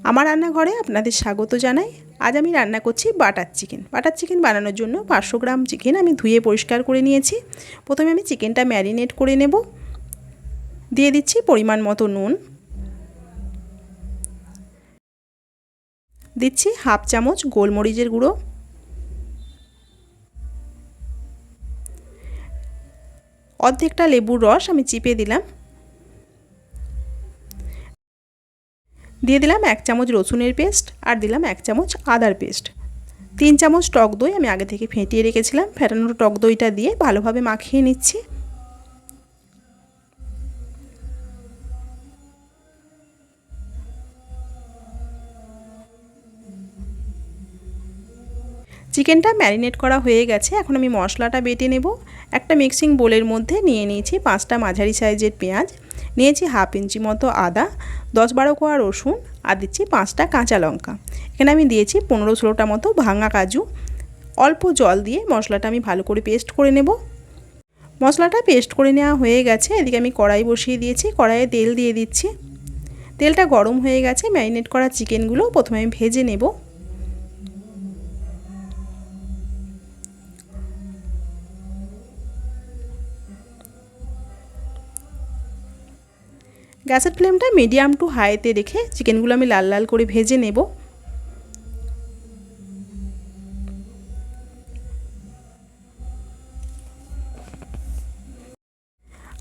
আমার রান্নাঘরে আপনাদের স্বাগত জানাই। আজ আমি রান্না করছি বাটার চিকেন। বাটার চিকেন বানানোর জন্য 500 গ্রাম চিকেন আমি ধুয়ে পরিষ্কার করে নিয়েছি। প্রথমে আমি চিকেনটা ম্যারিনেট করে নেব। দিয়ে দিচ্ছি পরিমাণ মতো নুন, দিচ্ছি হাফ চামচ গোলমরিচের গুঁড়ো, অর্ধেকটা লেবুর রস আমি চিপে দিলাম, দিয়ে দিলাম 1 চামচ রসুনের পেস্ট আর দিলাম 1 চামচ আদার পেস্ট। 3 চামচ টক দই আমি আগে থেকে ফেটিয়ে রেখেছিলাম। ফেটানো টক দইটা দিয়ে ভালোভাবে মাখিয়ে নিচ্ছি। চিকেনটা ম্যারিনেট করা হয়ে গেছে। এখন আমি মশলাটা বেটে নেব। একটা মিক্সিং বোলের মধ্যে নিয়ে নিয়েছি 5টা মাঝারি সাইজের পেঁয়াজ, নিয়েছি হাফ ইঞ্চি মতো আদা, 10-12 কোয়া রসুন আর দিচ্ছি 5টা কাঁচা লঙ্কা। এখানে আমি দিয়েছি 15-16টা মতো ভাঙা কাজু। অল্প জল দিয়ে মশলাটা আমি ভালো করে পেস্ট করে নেব। মশলাটা পেস্ট করে নেওয়া হয়ে গেছে। এদিকে আমি কড়াই বসিয়ে দিয়েছি, কড়াইয়ে তেল দিয়ে দিচ্ছি। তেলটা গরম হয়ে গেছে। ম্যারিনেট করা চিকেনগুলো প্রথমে আমি ভেজে নেব। গ্যাসের ফ্লেমটা মিডিয়াম টু হাইতে রেখে চিকেনগুলো আমি লাল লাল করে ভেজে নেব।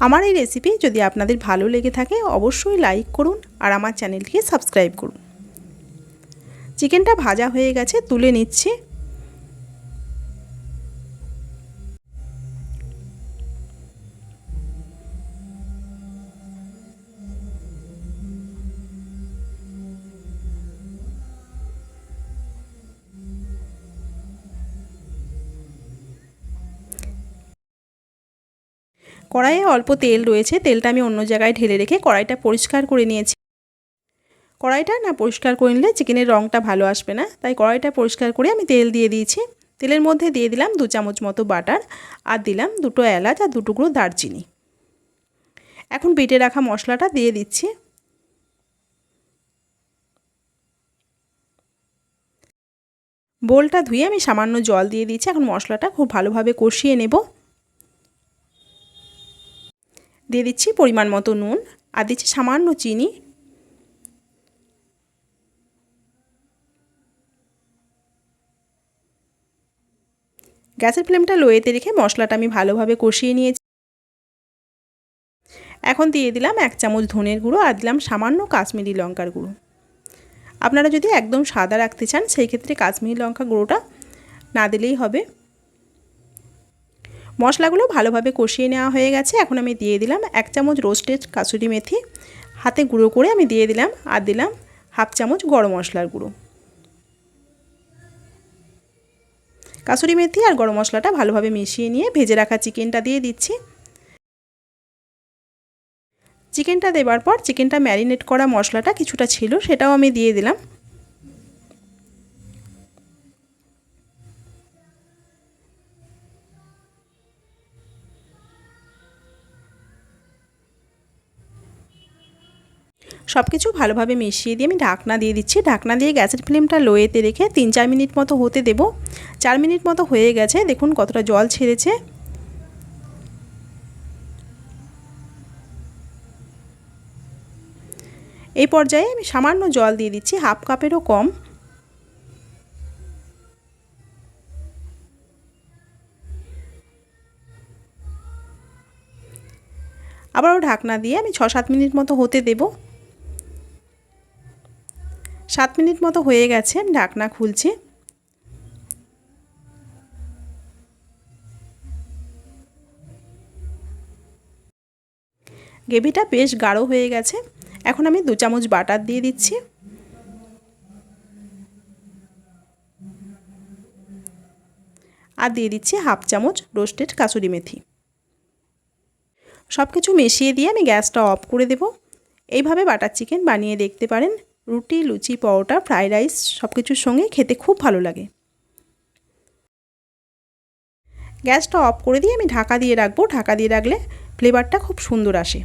আমার এই রেসিপি যদি আপনাদের ভালো লেগে থাকে অবশ্যই লাইক করুন আর আমার চ্যানেলটিকে সাবস্ক্রাইব করুন। চিকেনটা ভাজা হয়ে গেছে, তুলে নিচ্ছি। কড়াইয়ে অল্প তেল রয়েছে, তেলটা আমি অন্য জায়গায় ঢেলে রেখে কড়াইটা পরিষ্কার করে নিয়েছি। কড়াইটা না পরিষ্কার করে নিলে চিকেনের রঙটা ভালো আসবে না, তাই কড়াইটা পরিষ্কার করে আমি তেল দিয়ে দিয়েছি। তেলের মধ্যে দিয়ে দিলাম 2 চামচ মতো বাটার আর দিলাম 2টো এলাচ আর 2 টুকরো দারচিনি। এখন বেটে রাখা মশলাটা দিয়ে দিচ্ছি। বোলটা ধুয়ে আমি সামান্য জল দিয়ে দিচ্ছি। এখন মশলাটা খুব ভালোভাবে কষিয়ে নেব। দিয়ে দিচ্ছি পরিমাণ মতো নুন আর দিচ্ছি সামান্য চিনি। গ্যাসের ফ্লেমটা লোয়েতে রেখে মশলাটা আমি ভালোভাবে কষিয়ে নিয়েছি। এখন দিয়ে দিলাম 1 চামচ ধনের গুঁড়ো আর দিলাম সামান্য কাশ্মীরি লঙ্কার গুঁড়ো। আপনারা যদি একদম সাদা রাখতে চান সেই ক্ষেত্রে কাশ্মীরি লঙ্কা গুঁড়োটা না দিলেই হবে। মশলাগুলো ভালোভাবে কষিয়ে নেওয়া হয়ে গেছে। এখন আমি দিয়ে দিলাম 1 চামচ রোস্টেড কাসুরি মেথি, হাতে গুঁড়ো করে আমি দিয়ে দিলাম আর দিলাম হাফ চামচ গরম মশলার গুঁড়ো। কাসুরি মেথি আর গরম মশলাটা ভালোভাবে মিশিয়ে নিয়ে ভেজে রাখা চিকেনটা দিয়ে দিচ্ছি। চিকেনটা দেওয়ার পর চিকেনটা ম্যারিনেট করা মশলাটা কিছুটা ছিল সেটাও আমি দিয়ে দিলাম। সব কিছু ভালোভাবে মিশিয়ে দিয়ে আমি ঢাকনা দিয়ে দিচ্ছি। ঢাকনা দিয়ে গ্যাসের ফ্লেমটা লোয়েতে রেখে 3-4 মিনিট মতো হতে দেব। 4 মিনিট মতো হয়ে গেছে, দেখুন কতটা জল ছেড়েছে। এই পর্যায়ে আমি সামান্য জল দিয়ে দিচ্ছি, হাফ কাপেরও কম। আবারও ঢাকনা দিয়ে আমি 6-7 মিনিট মতো হতে দেব। 7 মিনিট মতো হয়ে গেছে, ঢাকনা খুলছি। গ্রেভিটা বেশ গাঢ় হয়ে গেছে। এখন আমি 2 চামচ বাটার দিয়ে দিচ্ছি। আর দিয়ে দিচ্ছি হাফ চামচ রোস্টেড কাসুরি মেথি। সব কিছু মিশিয়ে দিয়ে আমি গ্যাসটা অফ করে দেব। এইভাবে বাটার চিকেন বানিয়ে দেখতে পারেন। রুটি, লুচি, পরোটা, ফ্রাইড রাইস সব কিছুর সঙ্গে খেতে খুব ভালো লাগে। গ্যাসটা অফ করে দিয়ে আমি ঢাকা দিয়ে রাখবো। ঢাকা দিয়ে রাখলে ফ্লেভারটা খুব সুন্দর আসে।